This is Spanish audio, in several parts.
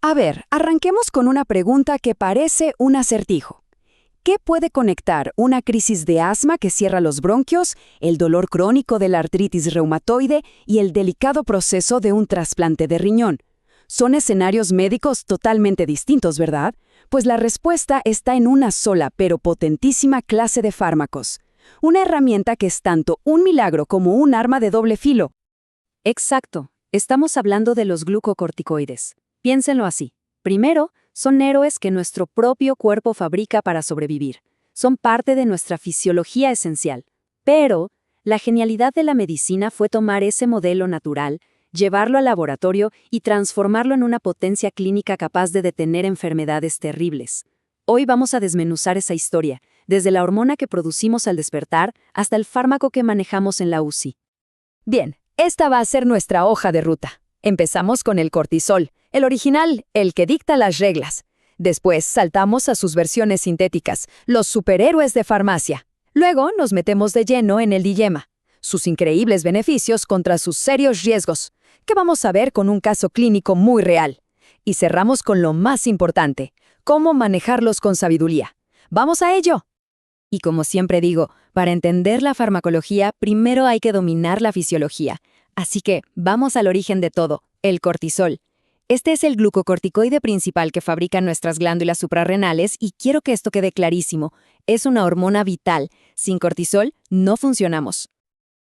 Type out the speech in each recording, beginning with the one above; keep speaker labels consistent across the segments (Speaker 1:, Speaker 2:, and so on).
Speaker 1: A ver, arranquemos con una pregunta que parece un acertijo. ¿Qué puede conectar una crisis de asma que cierra los bronquios, el dolor crónico de la artritis reumatoide y el delicado proceso de un trasplante de riñón? Son escenarios médicos totalmente distintos, ¿verdad? Pues la respuesta está en una sola pero potentísima clase de fármacos. Una herramienta que es tanto un milagro como un arma de doble filo.
Speaker 2: Exacto. Estamos hablando de los glucocorticoides. Piénsenlo así. Primero, son héroes que nuestro propio cuerpo fabrica para sobrevivir. Son parte de nuestra fisiología esencial. Pero, la genialidad de la medicina fue tomar ese modelo natural, llevarlo al laboratorio y transformarlo en una potencia clínica capaz de detener enfermedades terribles. Hoy vamos a desmenuzar esa historia, desde la hormona que producimos al despertar hasta el fármaco que manejamos en la UCI.
Speaker 3: Bien, esta va a ser nuestra hoja de ruta. Empezamos con el cortisol, el original, el que dicta las reglas. Después saltamos a sus versiones sintéticas, los superhéroes de farmacia. Luego nos metemos de lleno en el dilema, sus increíbles beneficios contra sus serios riesgos, que vamos a ver con un caso clínico muy real. Y cerramos con lo más importante, cómo manejarlos con sabiduría. ¡Vamos a ello!
Speaker 2: Y como siempre digo, para entender la farmacología, primero hay que dominar la fisiología. Así que, vamos al origen de todo, el cortisol. Este es el glucocorticoide principal que fabrican nuestras glándulas suprarrenales y quiero que esto quede clarísimo. Es una hormona vital. Sin cortisol, no funcionamos.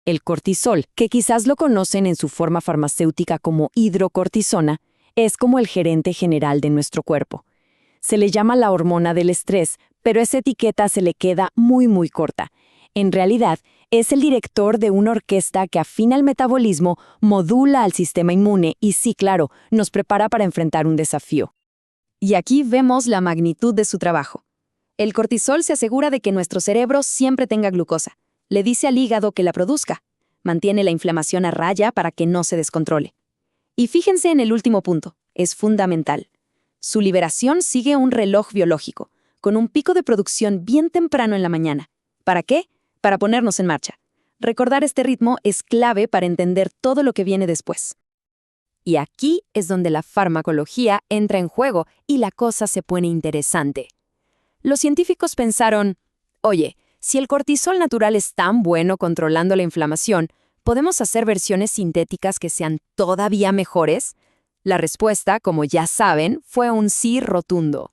Speaker 3: El cortisol, que quizás lo conocen en su forma farmacéutica como hidrocortisona, es como el gerente general de nuestro cuerpo. Se le llama la hormona del estrés, pero esa etiqueta se le queda muy corta. En realidad, es el director de una orquesta que afina el metabolismo, modula al sistema inmune y sí, claro, nos prepara para enfrentar un desafío.
Speaker 2: Y aquí vemos la magnitud de su trabajo. El cortisol se asegura de que nuestro cerebro siempre tenga glucosa. Le dice al hígado que la produzca. Mantiene la inflamación a raya para que no se descontrole. Y fíjense en el último punto. Es fundamental. Su liberación sigue un reloj biológico, con un pico de producción bien temprano en la mañana. ¿Para qué? Para ponernos en marcha. Recordar este ritmo es clave para entender todo lo que viene después.
Speaker 3: Y aquí es donde la farmacología entra en juego y la cosa se pone interesante. Los científicos pensaron, oye, si el cortisol natural es tan bueno controlando la inflamación, ¿podemos hacer versiones sintéticas que sean todavía mejores? La respuesta, como ya saben, fue un sí rotundo.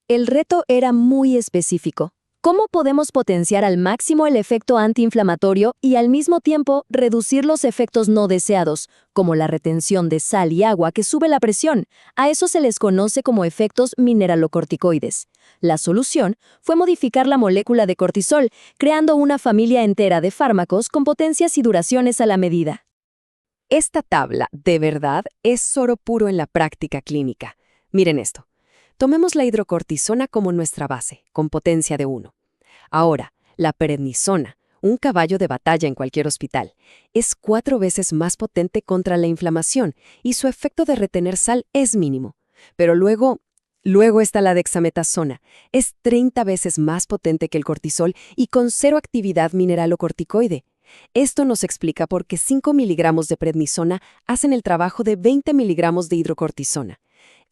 Speaker 2: El reto era muy específico. ¿Cómo podemos potenciar al máximo el efecto antiinflamatorio y al mismo tiempo reducir los efectos no deseados, como la retención de sal y agua que sube la presión? A eso se les conoce como efectos mineralocorticoides. La solución fue modificar la molécula de cortisol, creando una familia entera de fármacos con potencias y duraciones a la medida.
Speaker 3: Esta tabla, de verdad, es oro puro en la práctica clínica. Miren esto. Tomemos la hidrocortisona como nuestra base, con potencia de 1. Ahora, la prednisona, un caballo de batalla en cualquier hospital, es 4 veces más potente contra la inflamación y su efecto de retener sal es mínimo. Pero luego está la dexametasona, es 30 veces más potente que el cortisol y con 0 actividad mineralocorticoide. Esto nos explica por qué 5 miligramos de prednisona hacen el trabajo de 20 miligramos de hidrocortisona.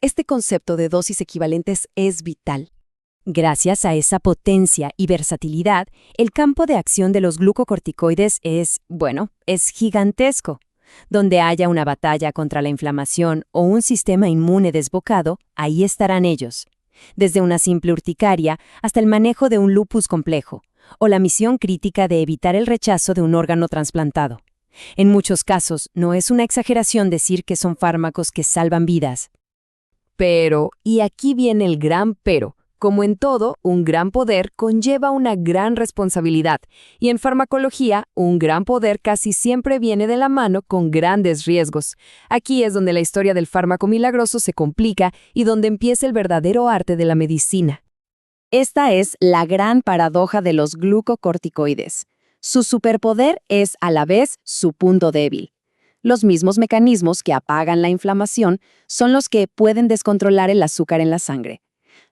Speaker 3: Este concepto de dosis equivalentes es vital. Gracias a esa potencia y versatilidad, el campo de acción de los glucocorticoides es gigantesco. Donde haya una batalla contra la inflamación o un sistema inmune desbocado, ahí estarán ellos. Desde una simple urticaria hasta el manejo de un lupus complejo, o la misión crítica de evitar el rechazo de un órgano trasplantado. En muchos casos, no es una exageración decir que son fármacos que salvan vidas. Pero, y aquí viene el gran pero, como en todo, un gran poder conlleva una gran responsabilidad, y en farmacología, un gran poder casi siempre viene de la mano con grandes riesgos. Aquí es donde la historia del fármaco milagroso se complica y donde empieza el verdadero arte de la medicina.
Speaker 2: Esta es la gran paradoja de los glucocorticoides. Su superpoder es a la vez su punto débil. Los mismos mecanismos que apagan la inflamación son los que pueden descontrolar el azúcar en la sangre.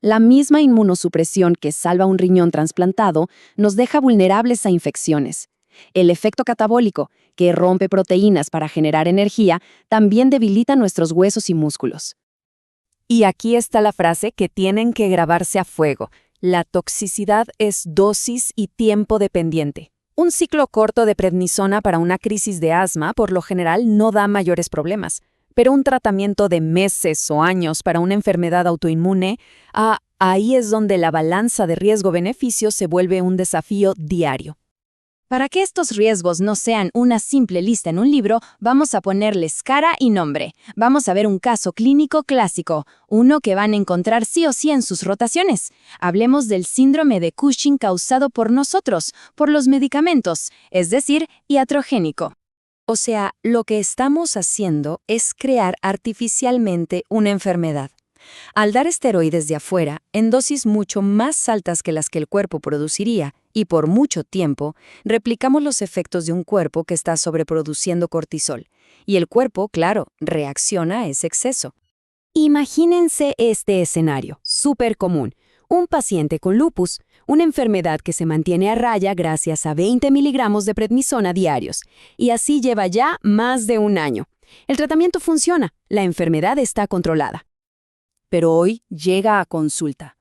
Speaker 2: La misma inmunosupresión que salva un riñón trasplantado nos deja vulnerables a infecciones. El efecto catabólico, que rompe proteínas para generar energía, también debilita nuestros huesos y músculos.
Speaker 1: Y aquí está la frase que tienen que grabarse a fuego. La toxicidad es dosis y tiempo dependiente. Un ciclo corto de prednisona para una crisis de asma por lo general no da mayores problemas, pero un tratamiento de meses o años para una enfermedad autoinmune, ahí es donde la balanza de riesgo-beneficio se vuelve un desafío diario.
Speaker 2: Para que estos riesgos no sean una simple lista en un libro, vamos a ponerles cara y nombre. Vamos a ver un caso clínico clásico, uno que van a encontrar sí o sí en sus rotaciones. Hablemos del síndrome de Cushing causado por nosotros, por los medicamentos, es decir, iatrogénico.
Speaker 3: O sea, lo que estamos haciendo es crear artificialmente una enfermedad. Al dar esteroides de afuera, en dosis mucho más altas que las que el cuerpo produciría, y por mucho tiempo, replicamos los efectos de un cuerpo que está sobreproduciendo cortisol. Y el cuerpo, claro, reacciona a ese exceso.
Speaker 1: Imagínense este escenario, súper común. Un paciente con lupus, una enfermedad que se mantiene a raya gracias a 20 miligramos de prednisona diarios, y así lleva ya más de un año. El tratamiento funciona, la enfermedad está controlada. Pero hoy llega a consulta.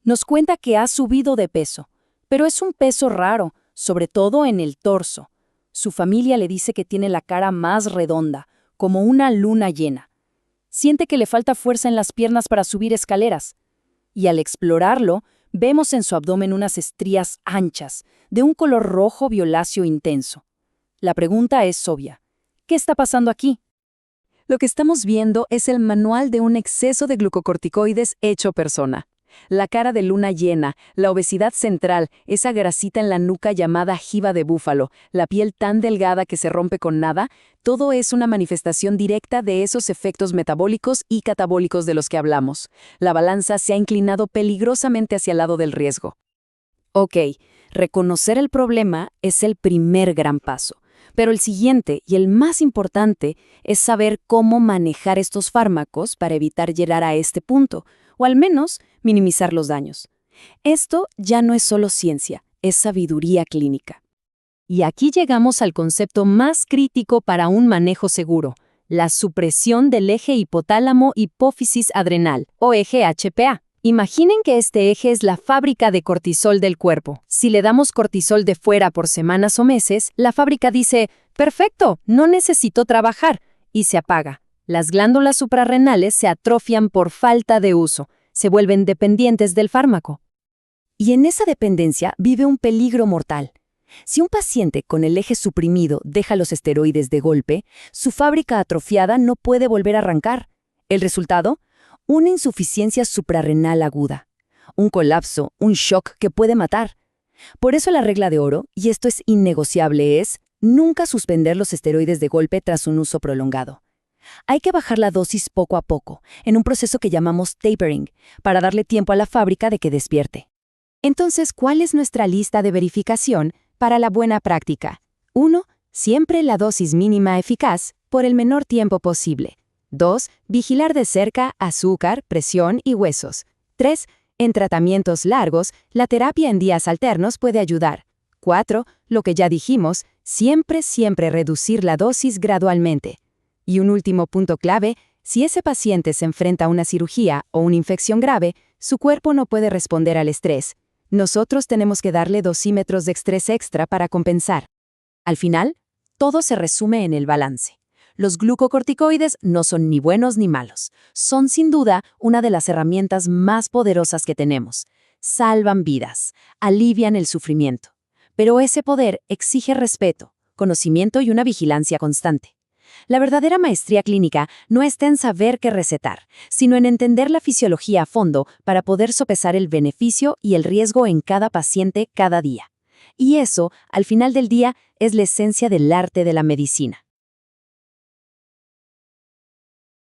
Speaker 1: Nos cuenta que ha subido de peso, pero es un peso raro, sobre todo en el torso. Su familia le dice que tiene la cara más redonda, como una luna llena. Siente que le falta fuerza en las piernas para subir escaleras. Y al explorarlo, vemos en su abdomen unas estrías anchas, de un color rojo violáceo intenso. La pregunta es obvia. ¿Qué está pasando aquí?
Speaker 2: Lo que estamos viendo es el manual de un exceso de glucocorticoides hecho persona. La cara de luna llena, la obesidad central, esa grasita en la nuca llamada jiba de búfalo, la piel tan delgada que se rompe con nada, todo es una manifestación directa de esos efectos metabólicos y catabólicos de los que hablamos. La balanza se ha inclinado peligrosamente hacia el lado del riesgo.
Speaker 1: Ok, reconocer el problema es el primer gran paso. Pero el siguiente, y el más importante, es saber cómo manejar estos fármacos para evitar llegar a este punto, o al menos minimizar los daños. Esto ya no es solo ciencia, es sabiduría clínica.
Speaker 2: Y aquí llegamos al concepto más crítico para un manejo seguro, la supresión del eje hipotálamo-hipófisis adrenal, o eje HPA. Imaginen que este eje es la fábrica de cortisol del cuerpo. Si le damos cortisol de fuera por semanas o meses, la fábrica dice, perfecto, no necesito trabajar, y se apaga. Las glándulas suprarrenales se atrofian por falta de uso, se vuelven dependientes del fármaco.
Speaker 1: Y en esa dependencia vive un peligro mortal. Si un paciente con el eje suprimido deja los esteroides de golpe, su fábrica atrofiada no puede volver a arrancar. ¿El resultado? Una insuficiencia suprarrenal aguda, un colapso, un shock que puede matar. Por eso la regla de oro, y esto es innegociable, es nunca suspender los esteroides de golpe tras un uso prolongado. Hay que bajar la dosis poco a poco, en un proceso que llamamos tapering, para darle tiempo a la fábrica de que despierte.
Speaker 2: Entonces, ¿cuál es nuestra lista de verificación para la buena práctica? 1. Siempre la dosis mínima eficaz por el menor tiempo posible. 2. Vigilar de cerca azúcar, presión y huesos. 3. En tratamientos largos, la terapia en días alternos puede ayudar. 4. Lo que ya dijimos, siempre reducir la dosis gradualmente. Y un último punto clave, si ese paciente se enfrenta a una cirugía o una infección grave, su cuerpo no puede responder al estrés. Nosotros tenemos que darle dosímetros de estrés extra para compensar. Al final, todo se resume en el balance. Los glucocorticoides no son ni buenos ni malos. Son sin duda una de las herramientas más poderosas que tenemos. Salvan vidas, alivian el sufrimiento. Pero ese poder exige respeto, conocimiento y una vigilancia constante. La verdadera maestría clínica no está en saber qué recetar, sino en entender la fisiología a fondo para poder sopesar el beneficio y el riesgo en cada paciente cada día. Y eso, al final del día, es la esencia del arte de la medicina.